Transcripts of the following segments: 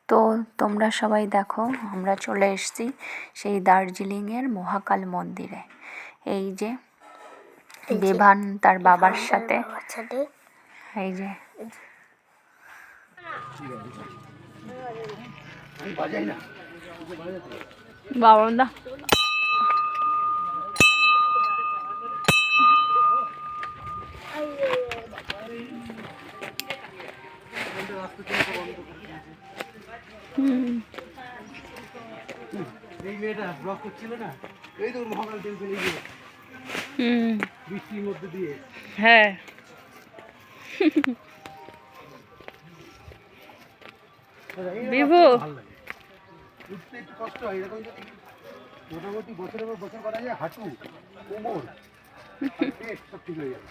তো তোমরা সবাই দেখো, আমরা চলে এসেছি সেই দার্জিলিংয়ের মহাকাল মন্দিরে। এই যে বিভান তার বাবার সাথে, এই যে বাবা এই মেয়েটা ব্লক করছিল না, এই তো মহাকাল টেম্পল এই বৃষ্টির মধ্যে দিয়ে। হ্যাঁ, বিভু উঠতে একটু কষ্ট হয়, এরকম যদি মোটামুটি বছরের পর বছর করা যায়, হাঁটু কোমর পেট সব ঠিক হয়ে যাবে।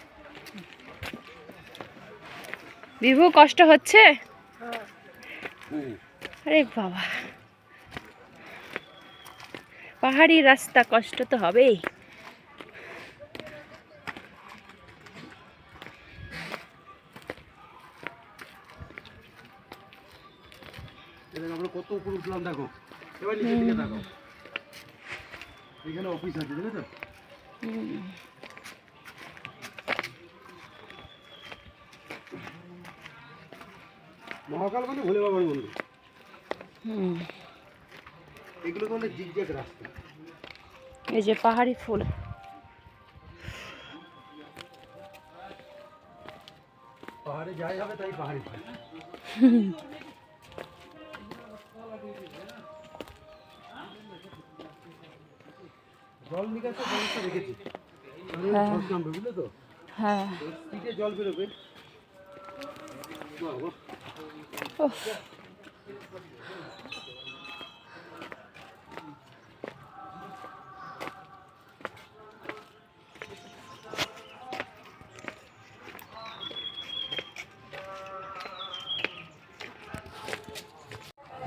বিভু কষ্ট হচ্ছে? আরে বাবা, পাহাড়ি রাস্তা, কষ্ট তো হবেই। আমরা কত উপর উঠলাম দেখো, এবার নিচের দিকে দেখো, এখানে অফিস আছে দেখো তো। মহাকাল মানে ভোলে বাবার মন্দির। এগুলো তো জিগজ্যাগ রাস্তা। এই যে পাহাড়ি ফুল, পাহাড়ে যাই হবে তাই পাহাড়ি ফুল। জল নিকাশের ব্যবস্থা রেখেছি, বুঝলে তো? হ্যাঁ, পিঠে জল বেরোবে।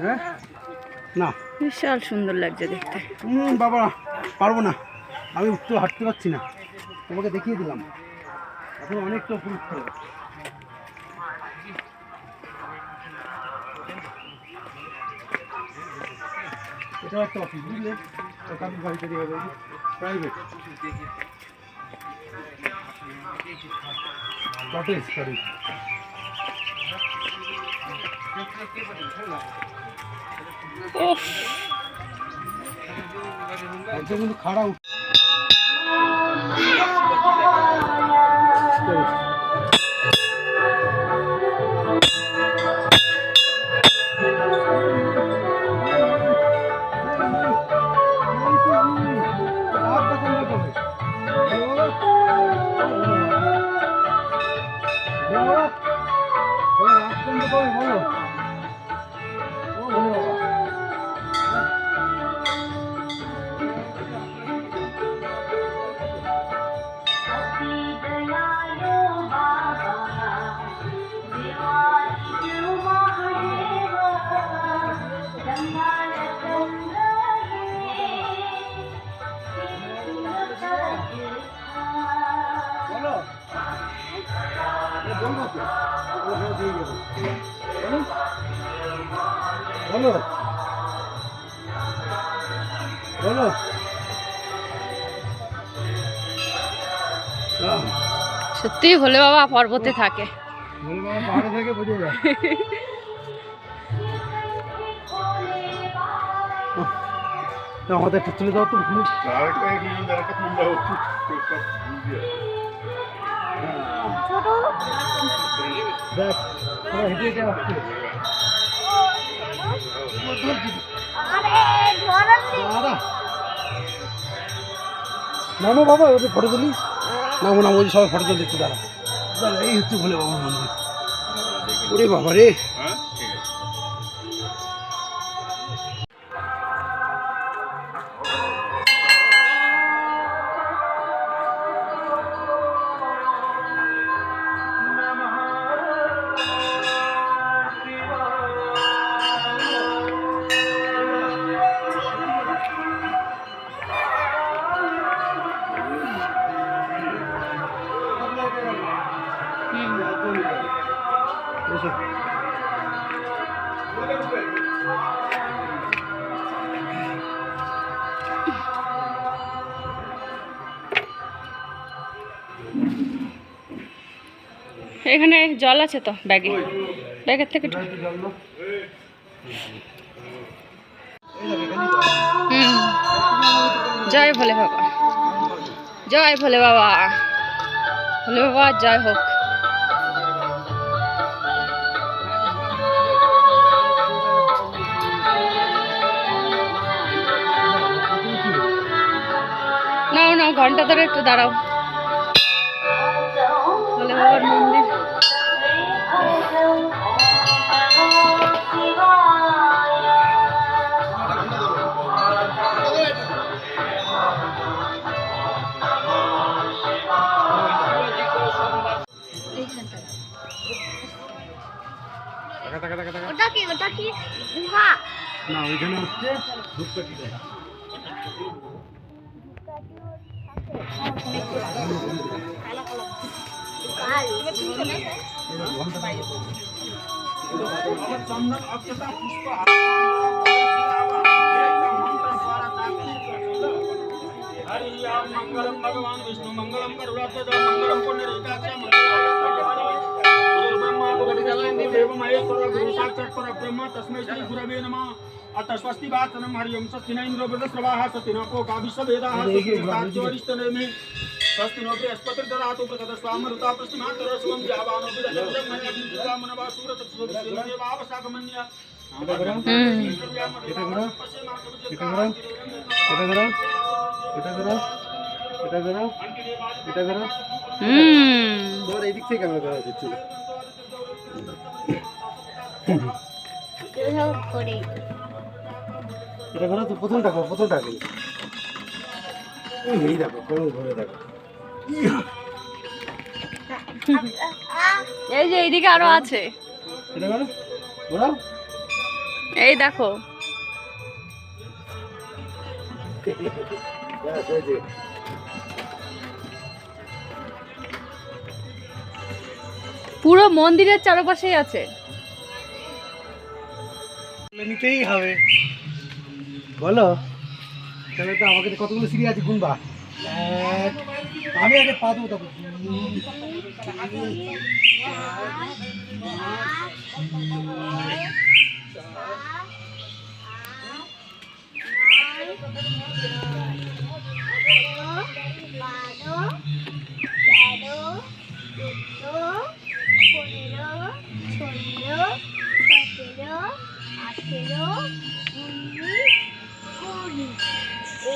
হ্যাঁ না, বিশাল সুন্দর লাগছে দেখতে। বাবা পারবো না, আমি উঠতে হাঁটতে পারছি না, তোমাকে দেখিয়ে দিলাম, এখন অনেকটা উপর উঠতে হবে। এটা একটা অফিস, বুঝলে, কাকুর গাড়ি টাড়ি হবে, প্রাইভেট কটেজ সরি। একদম কিন্তু খাড়া বলো বলো। সত্যি ভোলে বাবা পর্বতে থাকে, ভোলে বাবা পাহাড়ে থাকে, বোঝা যায়। আমাদের একটু তুলে দাও তো, দেখ হেঁটে হেঁটে আসছে। নামো বাবা, ওদের ফটো তুলি, নামো নামো, ওই সবাই ফটো তুলতে একটু দাঁড়া দাঁড়া। এই হচ্ছে ভোলে বাবার মন্দির। ওরে বাবা রে, এসো এখানে জল আছে তো ব্যাগে, ব্যাগের থেকে জয় ভোলে বাবা, জয় ভোলে বাবা, ভোলে বাবা জয় হোক। নাও নাও, ঘন্টা ধরে একটু দাঁড়াও। ভোলে বাবার মন্দির। ওটা কি গুহা? না, ওইখানে হচ্ছে ধূপকাঠি দেয়। मंगलम भगवान विष्णु मंगलम करुणाध्वज मंगलम पुण्यरेकाक्ष देव महेश्वर गुरु साक्षात् परब्रह्म तस्मै श्री गुरवे नमः। अतः स्वस्ति वाचनम हरियम स्वस्ति न इंद्रो वृद्धश्रवाः स्वस्ति न कोका विश्ववेदाः स्वस्ति नस्ताच्योरिष्टनेमि स्वस्ति नो बृहस्पतिर् ददातु प्रतस्वामरुता प्रश्नमातरस्वं द्यावानो विदधं मयाग्निकामनवा सूरतत्स्वदेवावसागमन्य তোর এই দিক থেকে ক্যামেরা ধরা যাচ্ছে। এটা করো তো, প্রথমটা করো, প্রথমটা আগে। এই দেখো, কোন ঘরে দেখো। এই যে এইদিকে আরো আছে, এটা করো, ঘোরাও। এই দেখো। ব্যাস, এই যে। পুরো মন্দিরের চারপাশেই আছে। নিতেই হবে বলো, তাহলে তো আমাকে কতগুলো সিঁড়ি আছে গুনবা। আমি আগে পা দেবো, তারপর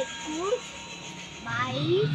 একুশ 22